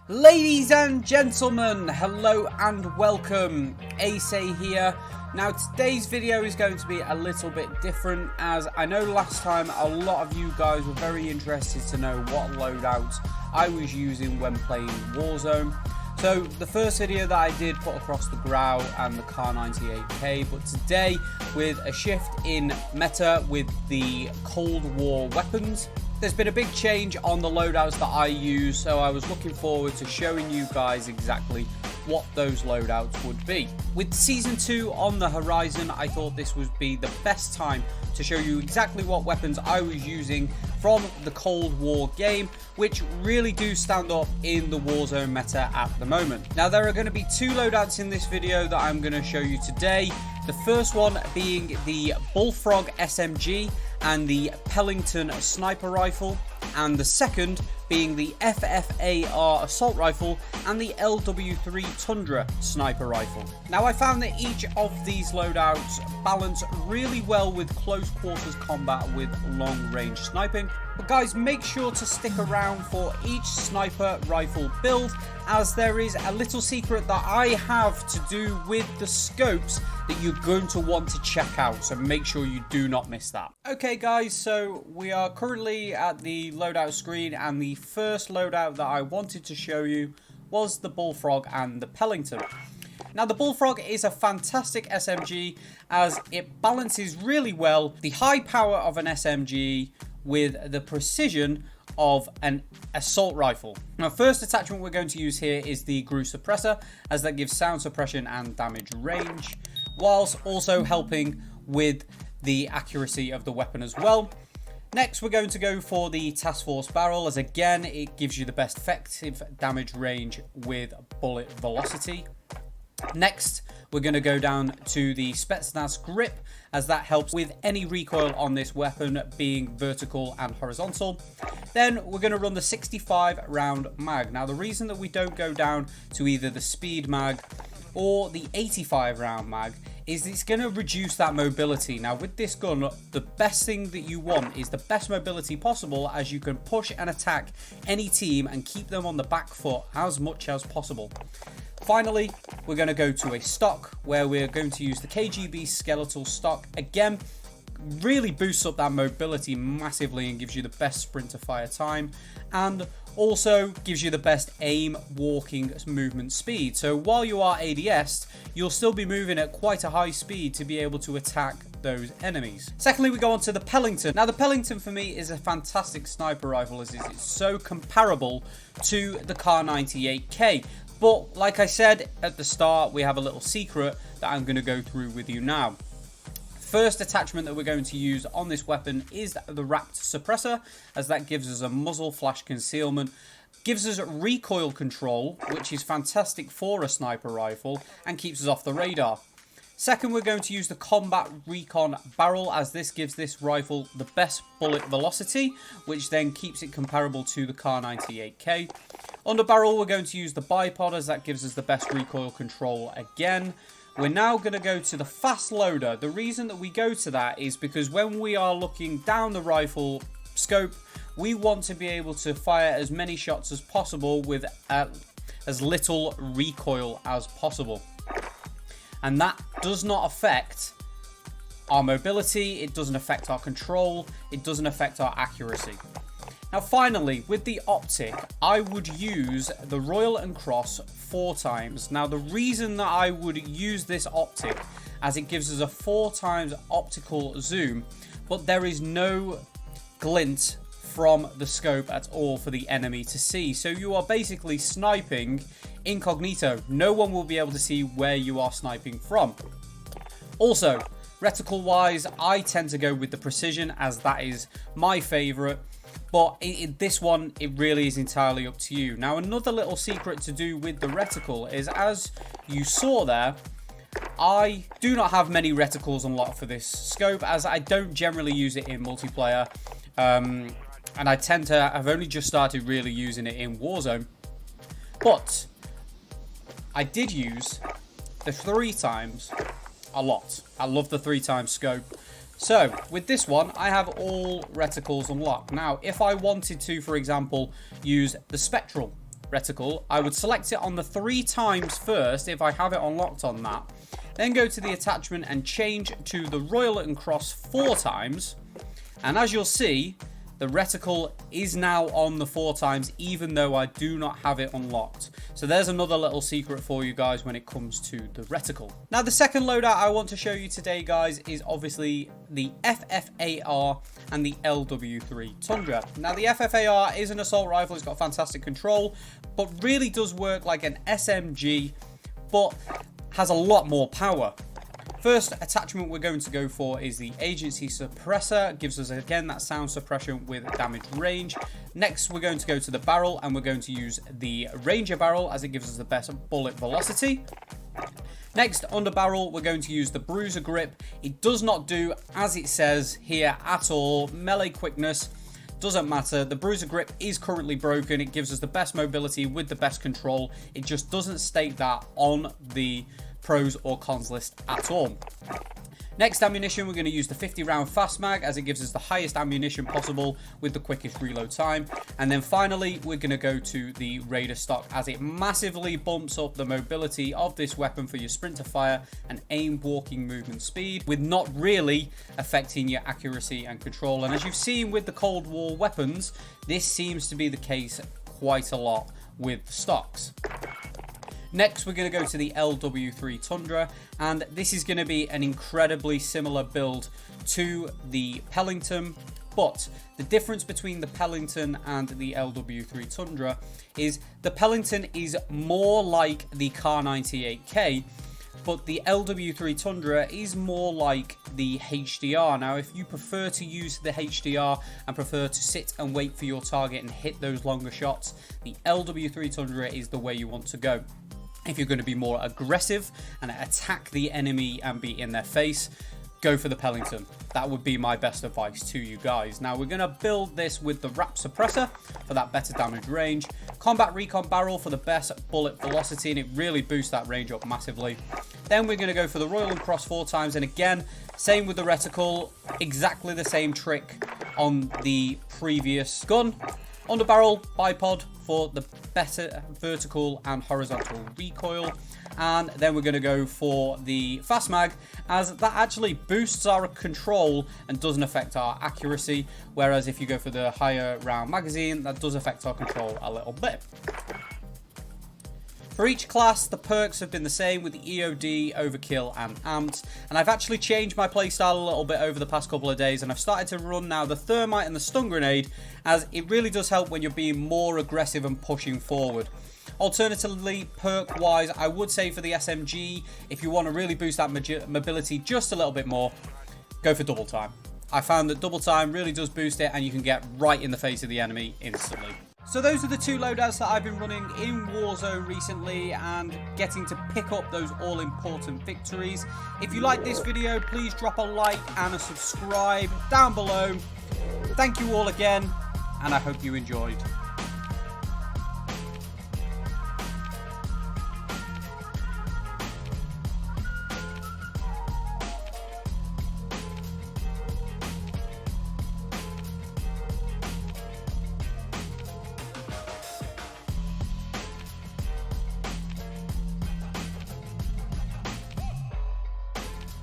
Ladies and gentlemen, hello and welcome. Ace here. Now today's video is going to be a little bit different, as I know last time a lot of you guys were very interested to know what loadouts I was using when playing Warzone. So the first video that I did put across the Grau and the Kar98K, but today with a shift in meta with the Cold War weapons, there's been a big change on the loadouts that I use, so I was looking forward to showing you guys exactly what those loadouts would be. With Season 2 on the horizon, I thought this would be the best time to show you exactly what weapons I was using from the Cold War game, which really do stand up in the Warzone meta at the moment. Now there are going to be two loadouts in this video that I'm going to show you today. The first one being the Bullfrog SMG and the Pellington sniper rifle, and the second being the FFAR assault rifle and the LW3 Tundra sniper rifle. Now I found that each of these loadouts balance really well with close quarters combat with long range sniping. But guys, make sure to stick around for each sniper rifle build, as there is a little secret that I have to do with the scopes that you're going to want to check out, so make sure you do not miss that. Okay guys, so we are currently at the loadout screen, and the first loadout that I wanted to show you was the Bullfrog and the Pellington. Now the Bullfrog is a fantastic SMG, as it balances really well the high power of an SMG with the precision of an assault rifle. Now first attachment we're going to use here is the GRU suppressor, as that gives sound suppression and damage range, whilst also helping with the accuracy of the weapon as well. Next we're going to go for the Task Force barrel, as again it gives you the best effective damage range with bullet velocity. Next we're going to go down to the Spetsnaz grip, as that helps with any recoil on this weapon being vertical and horizontal. Then we're going to run the 65 round mag. Now the reason that we don't go down to either the speed mag or the 85 round mag is it's going to reduce that mobility. Now with this gun, the best thing that you want is the best mobility possible, as you can push and attack any team and keep them on the back foot as much as possible. Finally, we're going to go to a stock, where we're going to use the KGB skeletal stock. Again, really boosts up that mobility massively and gives you the best sprint to fire time, and also gives you the best aim walking movement speed. So while you are ADS'd, you'll still be moving at quite a high speed to be able to attack those enemies. Secondly, we go on to the Pellington. Now the Pellington for me is a fantastic sniper rifle, as it's so comparable to the Kar98K. But like I said at the start, we have a little secret that I'm going to go through with you now. First attachment that we're going to use on this weapon is the wrapped suppressor, as that gives us a muzzle flash concealment, gives us recoil control, which is fantastic for a sniper rifle, and keeps us off the radar. Second, we're going to use the Combat Recon barrel, as this gives this rifle the best bullet velocity, which then keeps it comparable to the Kar98K. Under barrel, we're going to use the bipod, as that gives us the best recoil control again. We're now going to go to the fast loader. The reason that we go to that is because when we are looking down the rifle scope, we want to be able to fire as many shots as possible with as little recoil as possible. And that does not affect our mobility, it doesn't affect our control, it doesn't affect our accuracy. Now finally, with the optic, I would use the Royal and Cross 4 times. Now the reason that I would use this optic, as it gives us a 4 times optical zoom, but there is no glint from the scope at all for the enemy to see. So you are basically sniping incognito. No one will be able to see where you are sniping from. Also, reticle wise, I tend to go with the precision, as that is my favorite. But this one, it really is entirely up to you. Now, another little secret to do with the reticle is, as you saw there, I do not have many reticles unlocked for this scope, as I don't generally use it in multiplayer. and I tend to have only just started really using it in Warzone. But I did use the 3x a lot. I love the 3x scope. So with this one, I have all reticles unlocked. Now, if I wanted to, for example, use the spectral reticle, I would select it on the 3x first if I have it unlocked on that. Then go to the attachment and change to the Royal and Cross 4x. And as you'll see, the reticle is now on the 4x, even though I do not have it unlocked. So there's another little secret for you guys when it comes to the reticle. Now, the second loadout I want to show you today, guys, is obviously the FFAR and the LW3 Tundra. Now, the FFAR is an assault rifle. It's got fantastic control, but really does work like an SMG, but has a lot more power. First attachment we're going to go for is the agency suppressor. Gives us, again, that sound suppression with damage range. Next, we're going to go to the barrel, and we're going to use the Ranger barrel as it gives us the best bullet velocity. Next, under barrel, we're going to use the Bruiser grip. It does not do, as it says here, at all. Melee quickness doesn't matter. The Bruiser grip is currently broken. It gives us the best mobility with the best control. It just doesn't state that on the pros or cons list at all. Next ammunition, we're going to use the 50 round fast mag as it gives us the highest ammunition possible with the quickest reload time. And then finally, we're going to go to the Raider stock as it massively bumps up the mobility of this weapon for your sprint to fire and aim walking movement speed, with not really affecting your accuracy and control. And as you've seen with the Cold War weapons, this seems to be the case quite a lot with the stocks. Next, we're going to go to the LW3 Tundra, and this is going to be an incredibly similar build to the Pellington, but the difference between the Pellington and the LW3 Tundra is the Pellington is more like the Kar 98K, but the LW3 Tundra is more like the HDR. Now, if you prefer to use the HDR and prefer to sit and wait for your target and hit those longer shots, the LW3 Tundra is the way you want to go. If you're going to be more aggressive and attack the enemy and be in their face, go for the Pellington. That would be my best advice to you guys. Now, we're going to build this with the Wrap Suppressor for that better damage range, Combat Recon Barrel for the best bullet velocity, and it really boosts that range up massively. Then we're going to go for the Royal and Cross 4x, and again, same with the reticle, exactly the same trick on the previous gun. Underbarrel bipod for the better vertical and horizontal recoil. And then we're going to go for the fast mag, as that actually boosts our control and doesn't affect our accuracy. Whereas if you go for the higher round magazine, that does affect our control a little bit. For each class, the perks have been the same with the EOD, Overkill and Amped. And I've actually changed my playstyle a little bit over the past couple of days, and I've started to run now the Thermite and the Stun Grenade, as it really does help when you're being more aggressive and pushing forward. Alternatively, perk-wise, I would say for the SMG, if you want to really boost that mobility just a little bit more, go for Double Time. I found that Double Time really does boost it, and you can get right in the face of the enemy instantly. So those are the two loadouts that I've been running in Warzone recently and getting to pick up those all-important victories. If you like this video, please drop a like and a subscribe down below. Thank you all again, and I hope you enjoyed.